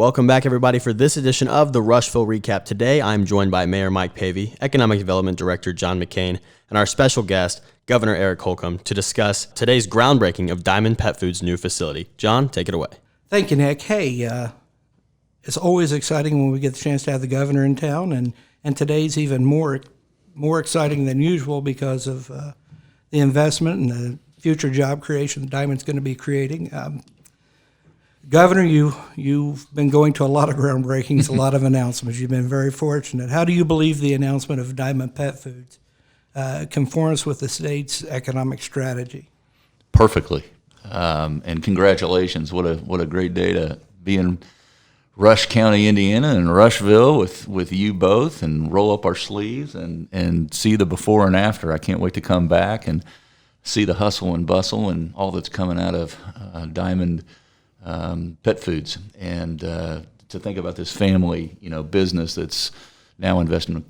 Welcome back, everybody, for this edition of the Rushville Recap. Today, I'm joined by Mayor Mike Pavey, Economic Development Director John McCane, and our special guest, Governor Eric Holcomb, to discuss today's groundbreaking of Diamond Pet Foods' new facility. John, take it away. Thank you, Nick. Hey, it's always exciting when we get the chance to have the governor in town, and today's even more exciting than usual because of the investment and the future job creation that Diamond's going to be creating. Governor, you've been going to a lot of groundbreakings, a lot of announcements. You've been very fortunate. How do you believe the announcement of Diamond Pet Foods conforms with the state's economic strategy? Perfectly, and congratulations! What a great day to be in Rush County, Indiana, and Rushville with you both, and roll up our sleeves and see the before and after. I can't wait to come back and see the hustle and bustle and all that's coming out of Diamond Pet Foods, and to think about this family, business that's now investing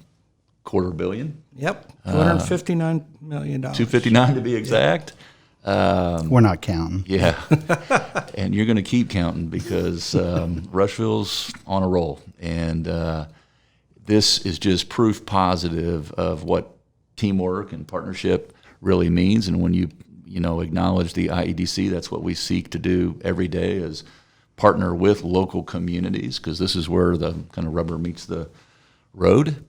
$250 million. Yep, $259 million. $259 to be exact. We're not counting. Yeah, and you're going to keep counting because Rushville's on a roll, and this is just proof positive of what teamwork and partnership really means. And when you acknowledge the ECDC, that's what we seek to do every day, is partner with local communities, because this is where the kind of rubber meets the road.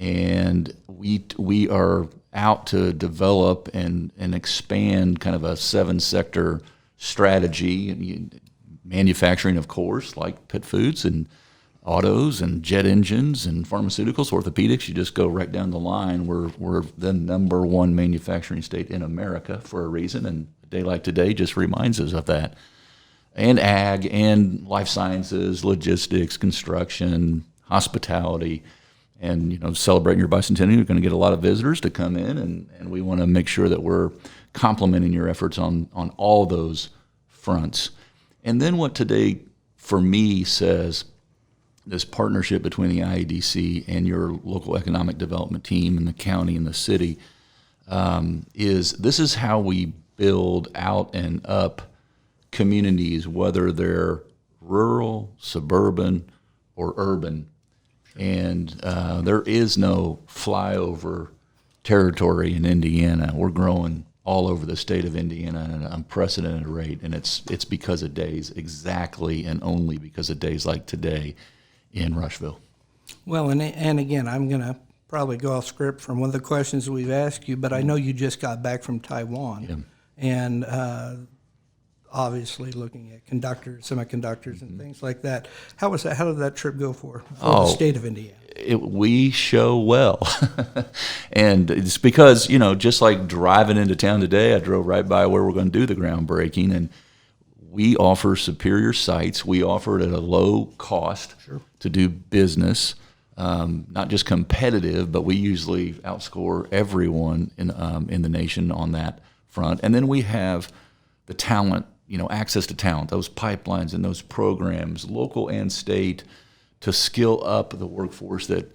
And we are out to develop and expand kind of a 7-sector strategy. Manufacturing, of course, like pet foods and autos and jet engines and pharmaceuticals, orthopedics. You just go right down the line. We're the number one manufacturing state in America for a reason, and a day like today just reminds us of that. And ag and life sciences, logistics, construction, hospitality, and celebrating your bicentennial. You're going to get a lot of visitors to come in, and we want to make sure that we're complementing your efforts on all those fronts. And then what today, for me, says this partnership between the IEDC and your local economic development team and the county and the city is how we build out and up communities, whether they're rural, suburban, or urban. And there is no flyover territory in Indiana. We're growing all over the state of Indiana at an unprecedented rate, and it's because of days, exactly and only because of days like today in Rushville. Well, and again, I'm going to probably go off script from one of the questions we've asked you, but I know you just got back from Taiwan, and obviously looking at semiconductors and things like that. How was that? How did that trip go for the state of Indiana? We show well. And it's because, just like driving into town today, I drove right by where we're going to do the groundbreaking, and we offer superior sites. We offer it at a low cost to do business, not just competitive, but we usually outscore everyone in the nation on that front. And then we have the talent, access to talent, those pipelines and those programs, local and state, to skill up the workforce that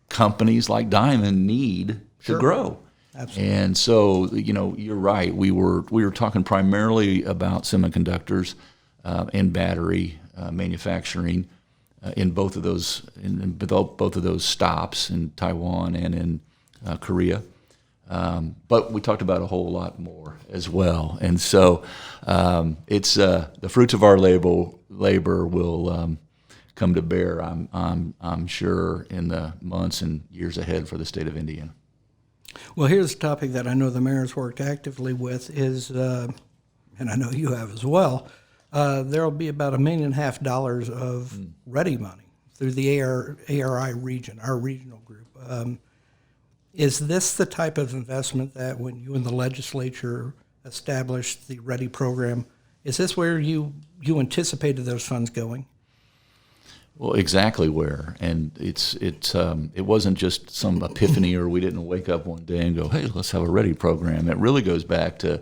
companies like Diamond need to grow. Absolutely. And so, you're right. We were talking primarily about semiconductors and battery manufacturing in both of those stops in Taiwan and in Korea. But we talked about a whole lot more as well. And so it's the fruits of our labor will come to bear, I'm sure, in the months and years ahead for the state of Indiana. Well, here's a topic that I know the mayor's worked actively with is, and I know you have as well, there will be about $1.5 million of ready money through the ARI region, our regional group. Is this the type of investment that when you and the legislature established the READY program, is this where you anticipated those funds going? Well, exactly where, and it wasn't just some epiphany, or we didn't wake up one day and go, hey, let's have a READY program. It really goes back to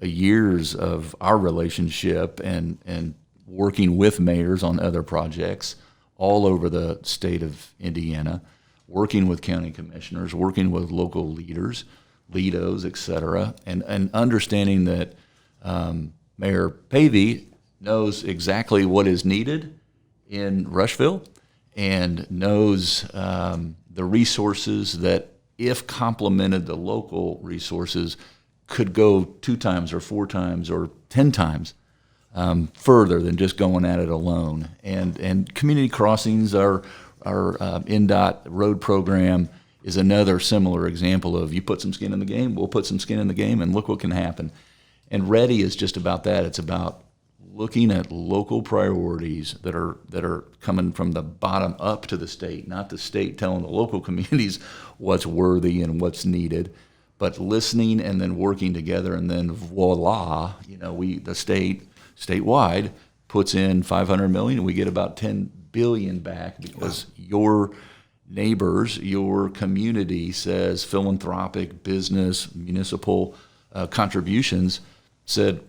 years of our relationship and working with mayors on other projects all over the state of Indiana, working with county commissioners, working with local leaders, LEDOs, et cetera, and understanding that Mayor Pavey knows exactly what is needed in Rushville and knows the resources that, if complemented the local resources, could go 2 times or 4 times or 10 times further than just going at it alone. And community crossings, our NDOT road program, is another similar example of, you put some skin in the game, we'll put some skin in the game, and look what can happen. And READY is just about that. It's about looking at local priorities that are coming from the bottom up to the state, not the state telling the local communities what's worthy and what's needed, but listening and then working together, and then voila, the statewide puts in $500 million, and we get about $10 billion back because your neighbors, your community says, philanthropic, business, municipal contributions said,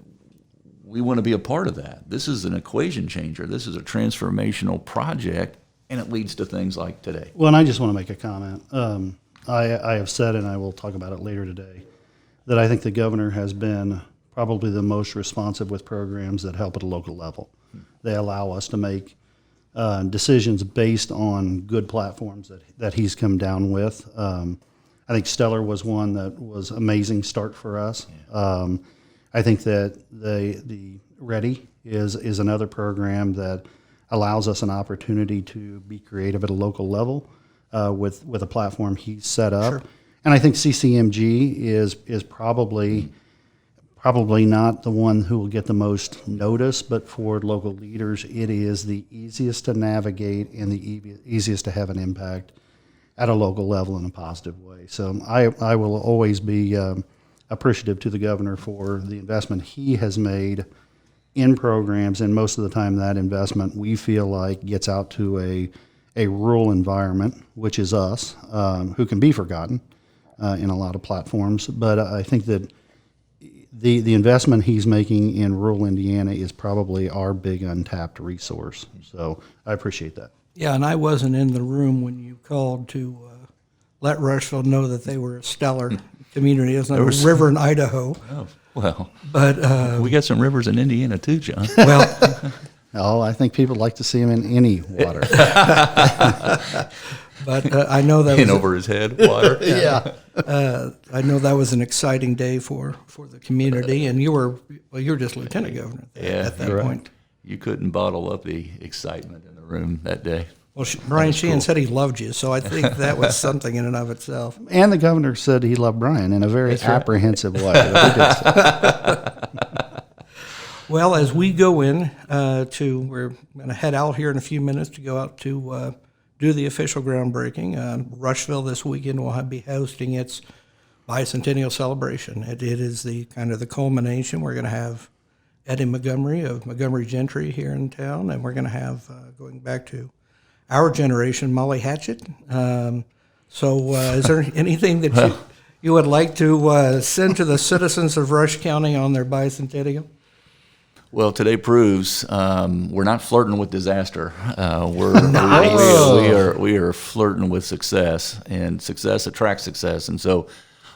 we want to be a part of that. This is an equation changer. This is a transformational project, and it leads to things like today. Well, and I just want to make a comment. I have said, and I will talk about it later today, that I think the governor has been probably the most responsive with programs that help at a local level. They allow us to make decisions based on good platforms that he's come down with. I think Stellar was one that was amazing start for us. Yeah. I think that the READY is another program that allows us an opportunity to be creative at a local level with a platform he's set up. Sure. And I think CCMG is probably not the one who will get the most notice, but for local leaders, it is the easiest to navigate and the easiest to have an impact at a local level in a positive way. So I will always be appreciative to the governor for the investment he has made in programs, and most of the time that investment we feel like gets out to a rural environment, which is us, who can be forgotten in a lot of platforms. But I think that the investment he's making in rural Indiana is probably our big untapped resource. So I appreciate that. Yeah, and I wasn't in the room when you called to let Rushville know that they were a stellar community. It was not a river in Idaho. Oh, well, but we got some rivers in Indiana too, John. Well, oh, I think people like to see him in any water. But I know that in over his head water. Yeah. I know that was an exciting day for the community, and you were just lieutenant governor at that point. You couldn't bottle up the excitement in the room that day. Well, Brian Sheehan said he loved you, so I think that was something in and of itself. And the governor said he loved Brian in a very apprehensive way. Well, as we go in we're going to head out here in a few minutes to go out to do the official groundbreaking. Rushville this weekend will be hosting its bicentennial celebration. It is the kind of the culmination. We're going to have Eddie Montgomery of Montgomery Gentry here in town, and we're going to have, going back to our generation, Molly Hatchet. So is there anything that you would like to send to the citizens of Rush County on their bicentennial? Well, today proves we're not flirting with disaster. We are flirting with success, and success attracts success. And so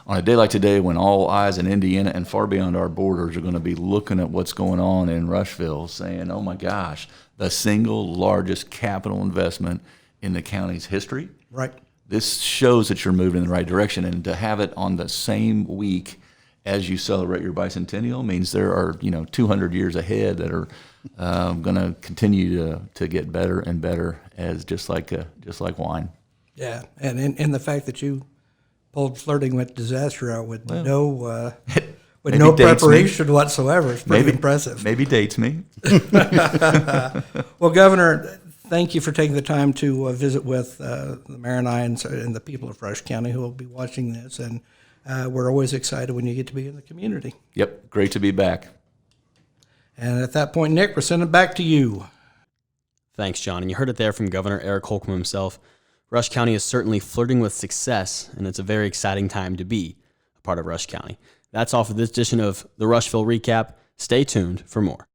on a day like today, when all eyes in Indiana and far beyond our borders are going to be looking at what's going on in Rushville, saying, oh my gosh, the single largest capital investment in the county's history. Right. This shows that you're moving in the right direction, and to have it on the same week as you celebrate your bicentennial means there are 200 years ahead that are going to continue to get better and better, as just like wine. Yeah, and in the fact that you pulled flirting with disaster out with no preparation whatsoever, it's pretty impressive. Maybe dates me. Well, Governor, thank you for taking the time to visit with the mayor and I and the people of Rush County who will be watching this, and we're always excited when you get to be in the community. Yep, great to be back. And at that point, Nick, we're sending it back to you. Thanks, John. And you heard it there from Governor Eric Holcomb himself. Rush County is certainly flirting with success, and it's a very exciting time to be a part of Rush County. That's all for this edition of the Rushville Recap. Stay tuned for more.